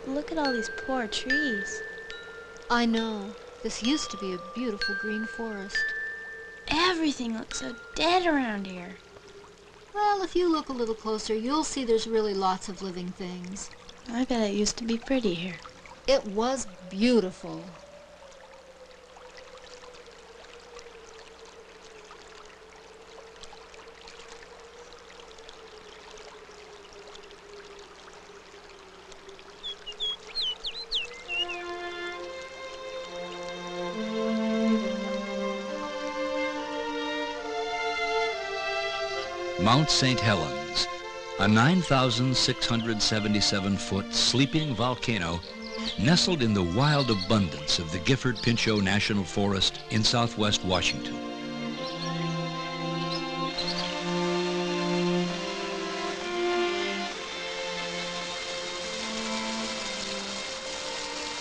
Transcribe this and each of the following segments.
Look at all these poor trees. I know. This used to be a beautiful green forest. Everything looks so dead around here. Well, if you look a little closer, you'll see there's really lots of living things. I bet it used to be pretty here. It was beautiful. Mount St. Helens, a 9,677-foot sleeping volcano nestled in the wild abundance of the Gifford-Pinchot National Forest in southwest Washington.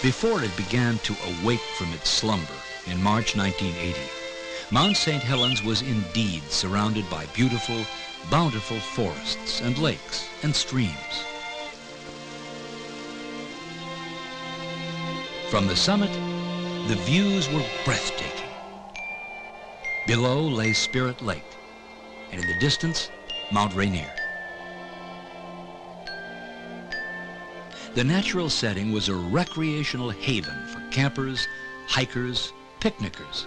Before it began to awake from its slumber in March 1980, Mount St. Helens was indeed surrounded by beautiful, bountiful forests and lakes and streams. From the summit, the views were breathtaking. Below lay Spirit Lake, and in the distance, Mount Rainier. The natural setting was a recreational haven for campers, hikers, picnickers.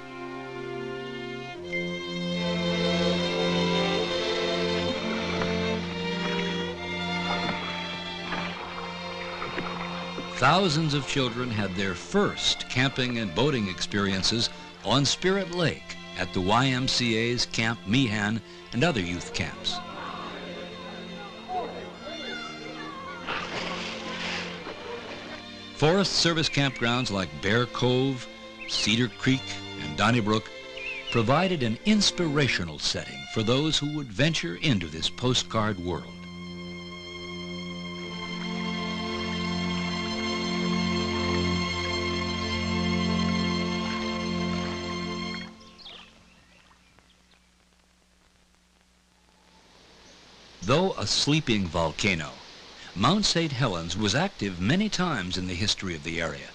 Thousands of children had their first camping and boating experiences on Spirit Lake at the YMCA's Camp Meehan and other youth camps. Forest Service campgrounds like Bear Cove, Cedar Creek, and Donnybrook provided an inspirational setting for those who would venture into this postcard world. Though a sleeping volcano, Mount St. Helens was active many times in the history of the area,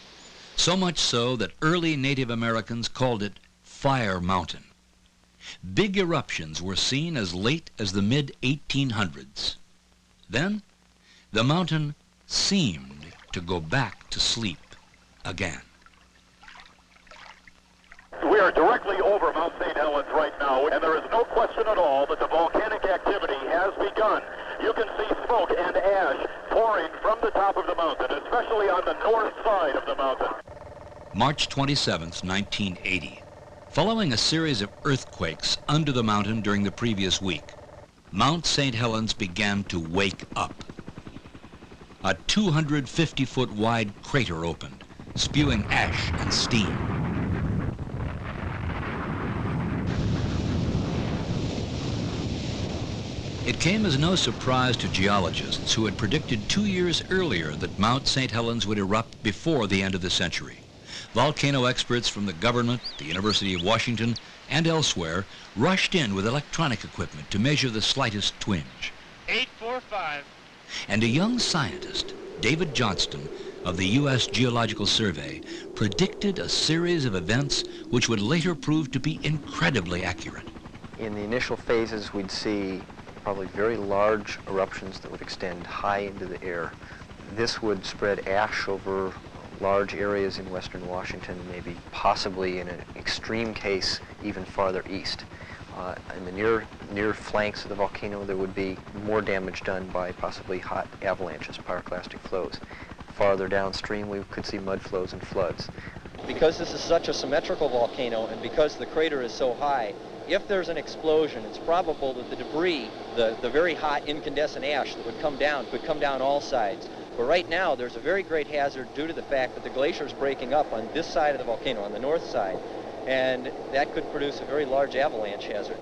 so much so that early Native Americans called it Fire Mountain. Big eruptions were seen as late as the mid-1800s. Then, the mountain seemed to go back to sleep again. We are directly over Mount St. Helens right now, and there is no question at all that the volcanic activity has begun. You can see smoke and ash pouring from the top of the mountain, especially on the north side of the mountain. March 27th, 1980. Following a series of earthquakes under the mountain during the previous week, Mount St. Helens began to wake up. A 250-foot wide crater opened, spewing ash and steam. It came as no surprise to geologists who had predicted 2 years earlier that Mount St. Helens would erupt before the end of the century. Volcano experts from the government, the University of Washington, and elsewhere rushed in with electronic equipment to measure the slightest twinge. 845. And a young scientist, David Johnston, of the U.S. Geological Survey, predicted a series of events which would later prove to be incredibly accurate. In the initial phases, we'd see probably very large eruptions that would extend high into the air. This would spread ash over large areas in western Washington, maybe possibly in an extreme case even farther east. In the near flanks of the volcano, there would be more damage done by possibly hot avalanches, pyroclastic flows. Farther downstream, we could see mud flows and floods. Because this is such a symmetrical volcano and because the crater is so high, if there's an explosion, it's probable that the debris, the very hot incandescent ash that would come down, could come down all sides. But right now, there's a very great hazard due to the fact that the glacier is breaking up on this side of the volcano, on the north side, and that could produce a very large avalanche hazard.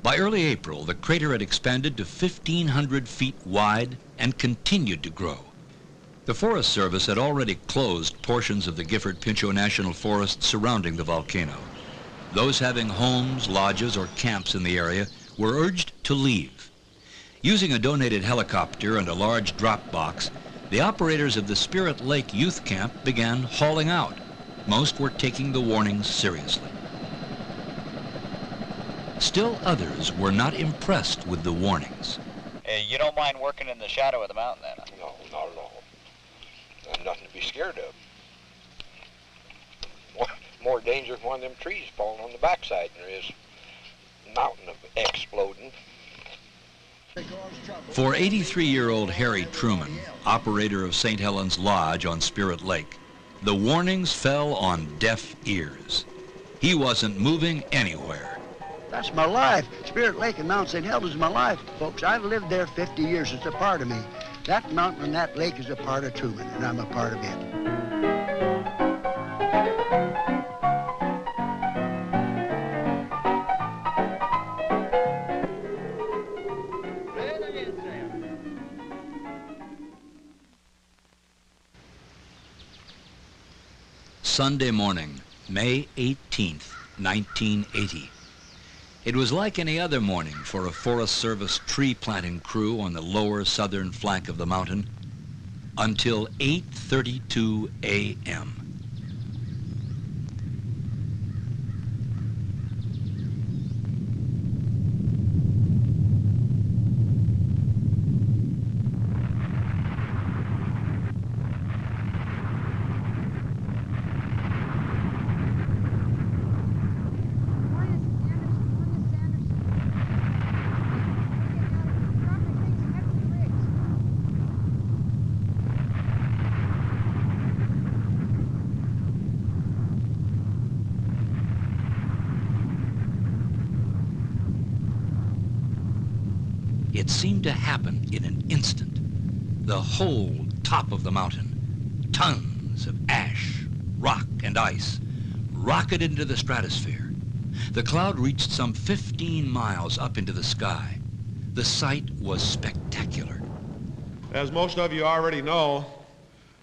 By early April, the crater had expanded to 1,500 feet wide and continued to grow. The Forest Service had already closed portions of the Gifford-Pinchot National Forest surrounding the volcano. Those having homes, lodges, or camps in the area were urged to leave. Using a donated helicopter and a large drop box, The operators of the Spirit Lake Youth Camp began hauling out. Most were taking the warnings seriously. Still others were not impressed with the warnings. You don't mind working in the shadow of the mountain then? No, not at all. There's nothing to be scared of. More danger from one of them trees falling on the backside than there is mountain of exploding. For 83-year-old Harry Truman, operator of St. Helens Lodge on Spirit Lake, the warnings fell on deaf ears. He wasn't moving anywhere. That's my life. Spirit Lake and Mount St. Helens is my life, folks. I've lived there 50 years. It's a part of me. That mountain and that lake is a part of Truman, and I'm a part of it. Sunday morning, May 18th, 1980. It was like any other morning for a Forest Service tree planting crew on the lower southern flank of the mountain until 8:32 a.m. It seemed to happen in an instant. The whole top of the mountain, tons of ash, rock, and ice, rocketed into the stratosphere. The cloud reached some 15 miles up into the sky. The sight was spectacular. As most of you already know,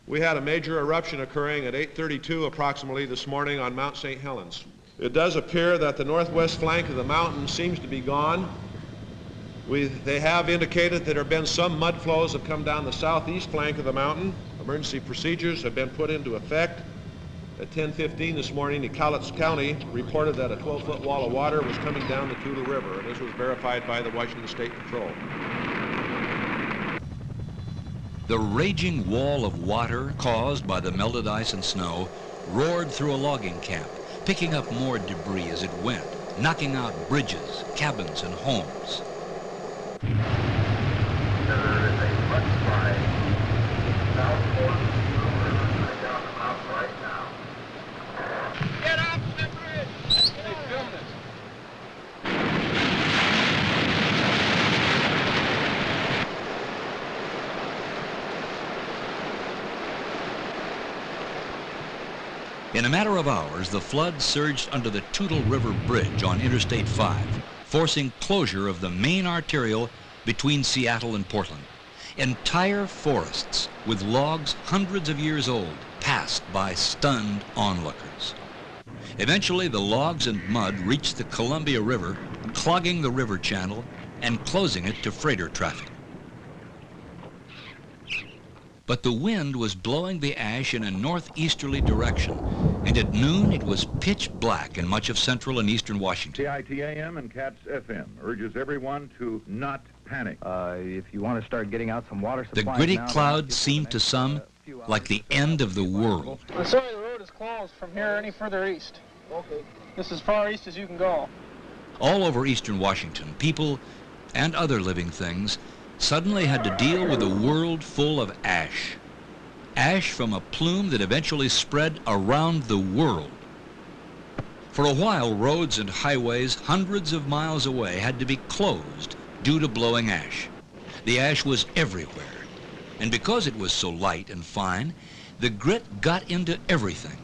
we had a major eruption occurring at 8:32 approximately this morning on Mount St. Helens. It does appear that the northwest flank of the mountain seems to be gone. They have indicated that there have been some mud flows that come down the southeast flank of the mountain. Emergency procedures have been put into effect. At 10:15 this morning, Helens County reported that a 12-foot wall of water was coming down the Toutle River, and this was verified by the Washington State Patrol. The raging wall of water caused by the melted ice and snow roared through a logging camp, picking up more debris as it went, knocking out bridges, cabins, and homes. There is a mudslide southward coming down the mountain right now. Get off the bridge! They filmed it. In a matter of hours, the flood surged under the Toutle River Bridge on Interstate 5, forcing closure of the main arterial between Seattle and Portland. Entire forests with logs hundreds of years old passed by stunned onlookers. Eventually, the logs and mud reached the Columbia River, clogging the river channel and closing it to freighter traffic. But the wind was blowing the ash in a northeasterly direction, and at noon it was pitch black in much of central and eastern Washington. CITAM and CATS FM urges everyone to not panic. If you want to start getting out some water The supplies gritty now, clouds seemed to some like the end of the world. I'm sorry, the road is closed from here any further east. Okay. This is as far east as you can go. All over eastern Washington, people and other living things suddenly had to deal with a world full of ash. Ash from a plume that eventually spread around the world. For a while, roads and highways hundreds of miles away had to be closed due to blowing ash. The ash was everywhere, and because it was so light and fine, the grit got into everything.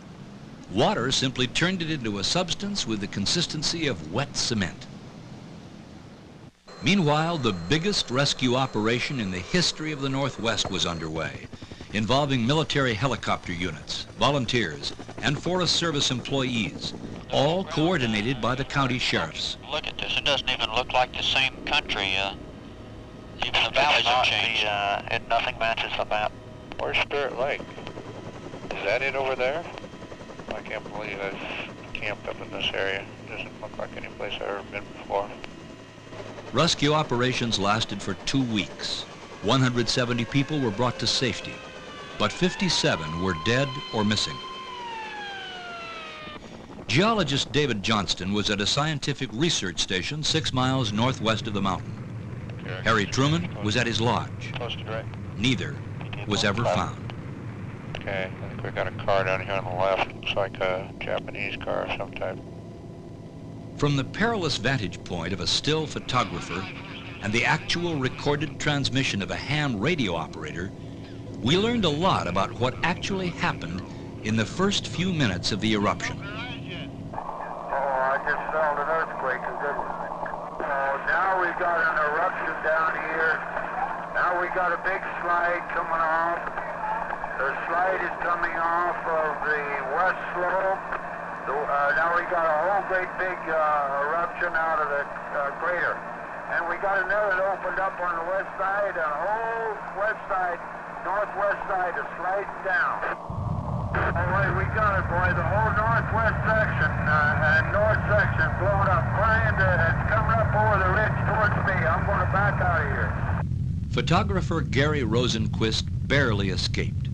Water simply turned it into a substance with the consistency of wet cement. Meanwhile, the biggest rescue operation in the history of the Northwest was underway, involving military helicopter units, volunteers, and Forest Service employees, all coordinated by the county sheriffs. Look at this. It doesn't even look like the same country. Even the valleys have changed. Nothing matches the map. Where's Spirit Lake? Is that it over there? I can't believe I've camped up in this area. It doesn't look like any place I've ever been before. Rescue operations lasted for 2 weeks. 170 people were brought to safety, but 57 were dead or missing. Geologist David Johnston was at a scientific research station 6 miles northwest of the mountain. Harry Truman was at his lodge. Neither was ever found. Okay, I think we've got a car down here on the left. Looks like a Japanese car of some type. From the perilous vantage point of a still photographer and the actual recorded transmission of a ham radio operator, we learned a lot about what actually happened in the first few minutes of the eruption. I just felt an earthquake, a good one. Now we've got an eruption down here. Now we got a big slide coming off. The slide is coming off of the west slope. Now we got a whole great big eruption out of the crater. And we got another that opened up on the west side, and the whole west side, northwest side is sliding down. All right, we got it, boy. The whole northwest section and north section blowing up, crying it's coming up over the ridge towards me. I'm going to back out of here. Photographer Gary Rosenquist barely escaped.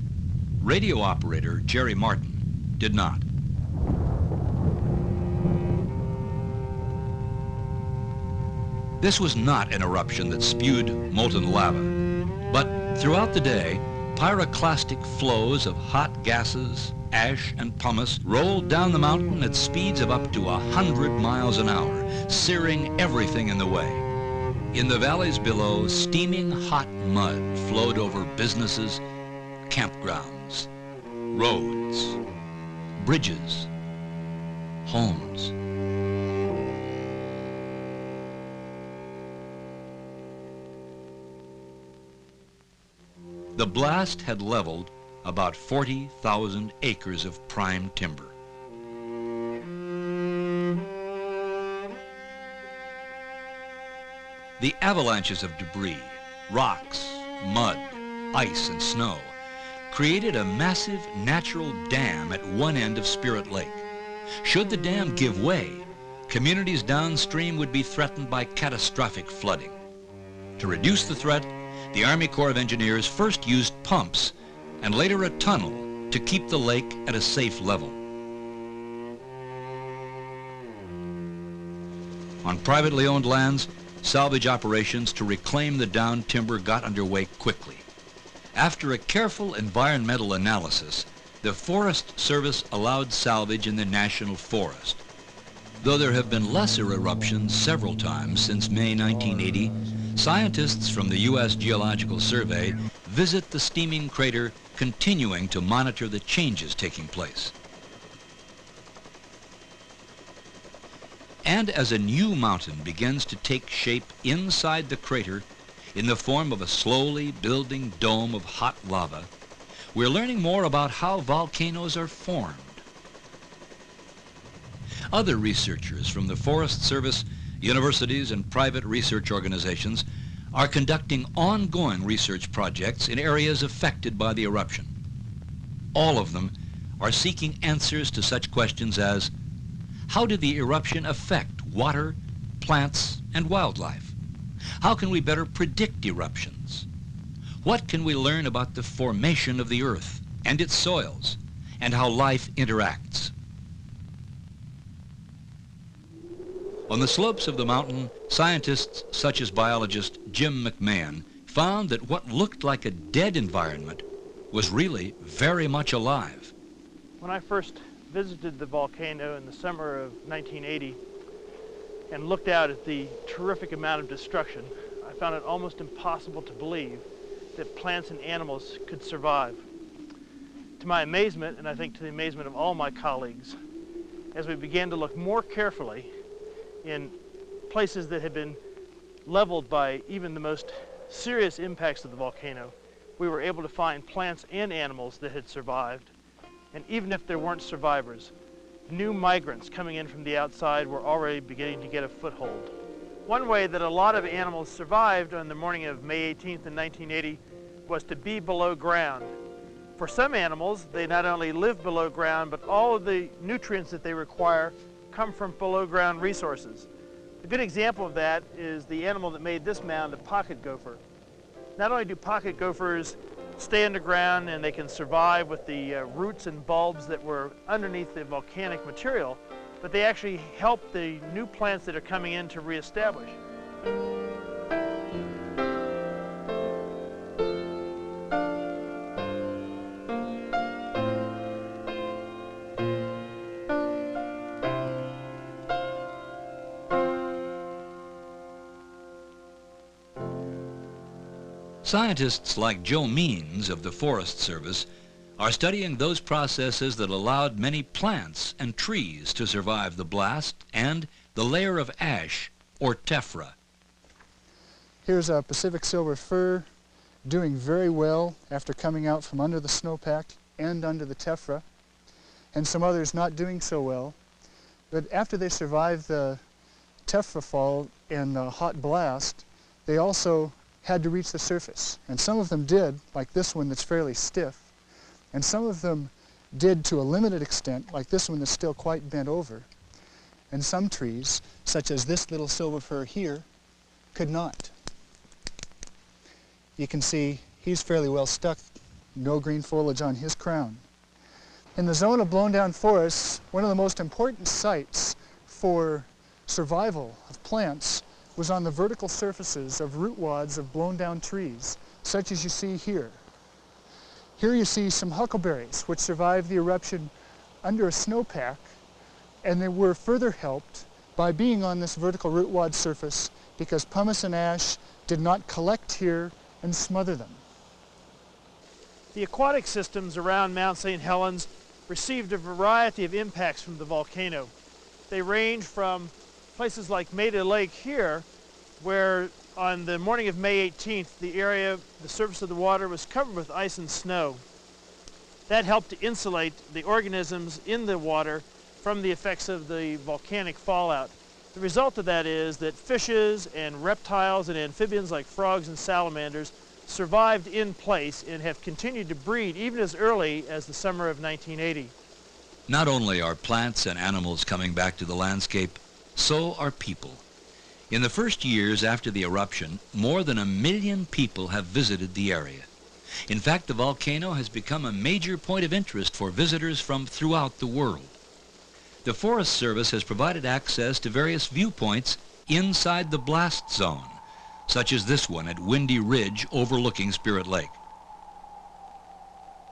Radio operator Jerry Martin did not. This was not an eruption that spewed molten lava, but throughout the day, pyroclastic flows of hot gases, ash, and pumice rolled down the mountain at speeds of up to 100 miles an hour, searing everything in the way. In the valleys below, steaming hot mud flowed over businesses, campgrounds, roads, bridges, homes. The blast had leveled about 40,000 acres of prime timber. The avalanches of debris, rocks, mud, ice, and snow created a massive natural dam at one end of Spirit Lake. Should the dam give way, communities downstream would be threatened by catastrophic flooding. To reduce the threat, the Army Corps of Engineers first used pumps and later a tunnel to keep the lake at a safe level. On privately owned lands, salvage operations to reclaim the downed timber got underway quickly. After a careful environmental analysis, the Forest Service allowed salvage in the National Forest. Though there have been lesser eruptions several times since May 1980, scientists from the U.S. Geological Survey visit the steaming crater, continuing to monitor the changes taking place. And as a new mountain begins to take shape inside the crater in the form of a slowly building dome of hot lava, we're learning more about how volcanoes are formed. Other researchers from the Forest Service, universities, and private research organizations are conducting ongoing research projects in areas affected by the eruption. All of them are seeking answers to such questions as, how did the eruption affect water, plants, and wildlife? How can we better predict eruptions? What can we learn about the formation of the earth and its soils, and how life interacts? On the slopes of the mountain, scientists such as biologist Jim McMahon found that what looked like a dead environment was really very much alive. When I first visited the volcano in the summer of 1980 and looked out at the terrific amount of destruction, I found it almost impossible to believe that plants and animals could survive. To my amazement, and I think to the amazement of all my colleagues, as we began to look more carefully in places that had been leveled by even the most serious impacts of the volcano, we were able to find plants and animals that had survived. And even if there weren't survivors, new migrants coming in from the outside were already beginning to get a foothold. One way that a lot of animals survived on the morning of May 18th in 1980 was to be below ground For some animals, they not only live below ground, but all of the nutrients that they require come from below ground resources. A good example of that is the animal that made this mound, the pocket gopher. Not only do pocket gophers stay underground and they can survive with the roots and bulbs that were underneath the volcanic material, but they actually help the new plants that are coming in to reestablish. Scientists like Joe Means of the Forest Service are studying those processes that allowed many plants and trees to survive the blast and the layer of ash, or tephra. Here's a Pacific silver fir doing very well after coming out from under the snowpack and under the tephra, and some others not doing so well. But after they survived the tephra fall and the hot blast, they also had to reach the surface. And some of them did, like this one that's fairly stiff, and some of them did to a limited extent, like this one that's still quite bent over. And some trees, such as this little silver fir here, could not. You can see he's fairly well stuck, no green foliage on his crown. In the zone of blown down forests, one of the most important sites for survival of plants was on the vertical surfaces of root wads of blown down trees, such as you see here. Here you see some huckleberries, which survived the eruption under a snowpack, and they were further helped by being on this vertical root wad surface because pumice and ash did not collect here and smother them. The aquatic systems around Mount St. Helens received a variety of impacts from the volcano. They range from places like Maida Lake here, where on the morning of May 18th, the surface of the water was covered with ice and snow. That helped to insulate the organisms in the water from the effects of the volcanic fallout. The result of that is that fishes and reptiles and amphibians like frogs and salamanders survived in place and have continued to breed even as early as the summer of 1980. Not only are plants and animals coming back to the landscape, so are people. In the first years after the eruption, more than 1 million people have visited the area. In fact, the volcano has become a major point of interest for visitors from throughout the world. The Forest Service has provided access to various viewpoints inside the blast zone, such as this one at Windy Ridge overlooking Spirit Lake.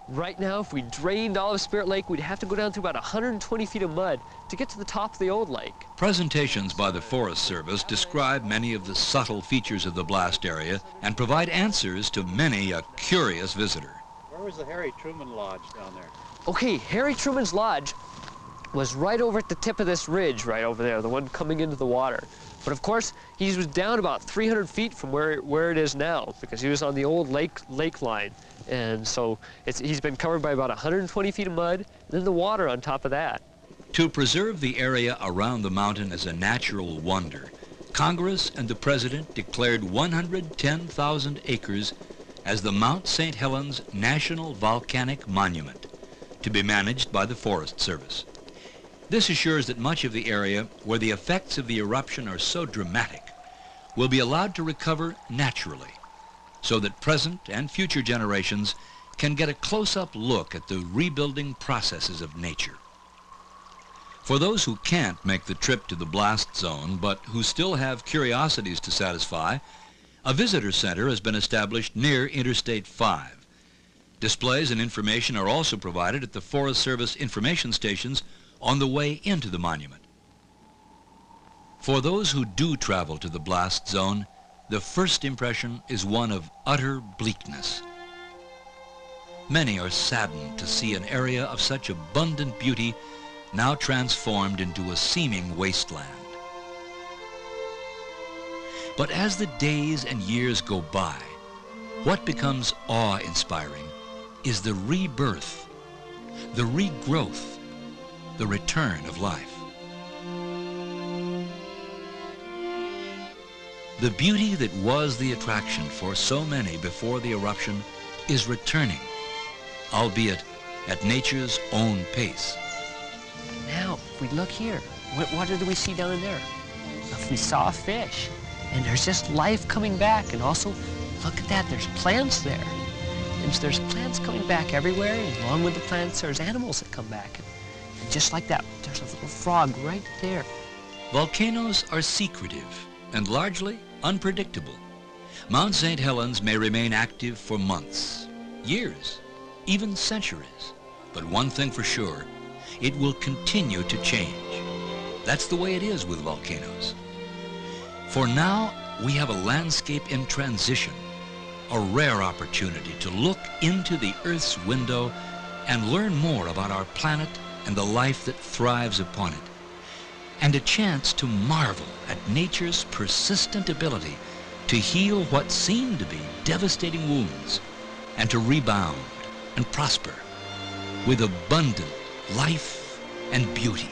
Right now, if we drained all of Spirit Lake, we'd have to go down through about 120 feet of mud to get to the top of the old lake. Presentations by the Forest Service describe many of the subtle features of the blast area and provide answers to many a curious visitor. Where was the Harry Truman Lodge down there? Okay, Harry Truman's Lodge was right over at the tip of this ridge right over there, the one coming into the water. But of course, he was down about 300 feet from where it is now, because he was on the old lake line. And so he's been covered by about 120 feet of mud, and then the water on top of that. To preserve the area around the mountain as a natural wonder, Congress and the President declared 110,000 acres as the Mount St. Helens National Volcanic Monument, to be managed by the Forest Service. This assures that much of the area where the effects of the eruption are so dramatic will be allowed to recover naturally, so that present and future generations can get a close-up look at the rebuilding processes of nature. For those who can't make the trip to the blast zone, but who still have curiosities to satisfy, a visitor center has been established near Interstate 5. Displays and information are also provided at the Forest Service information stations on the way into the monument. For those who do travel to the blast zone, the first impression is one of utter bleakness. Many are saddened to see an area of such abundant beauty now transformed into a seeming wasteland. But as the days and years go by, what becomes awe-inspiring is the rebirth, the regrowth, the return of life. The beauty that was the attraction for so many before the eruption is returning, albeit at nature's own pace. Now, if we look here, what do we see down there? If we saw a fish, and there's just life coming back, and also, look at that, there's plants there. And there's plants coming back everywhere, and along with the plants, there's animals that come back. And just like that, there's a little frog right there. Volcanoes are secretive and largely unpredictable. Mount St. Helens may remain active for months, years, even centuries. But one thing for sure, it will continue to change. That's the way it is with volcanoes. For now, we have a landscape in transition, a rare opportunity to look into the Earth's window and learn more about our planet and the life that thrives upon it, and a chance to marvel at nature's persistent ability to heal what seem to be devastating wounds and to rebound and prosper with abundant life and beauty.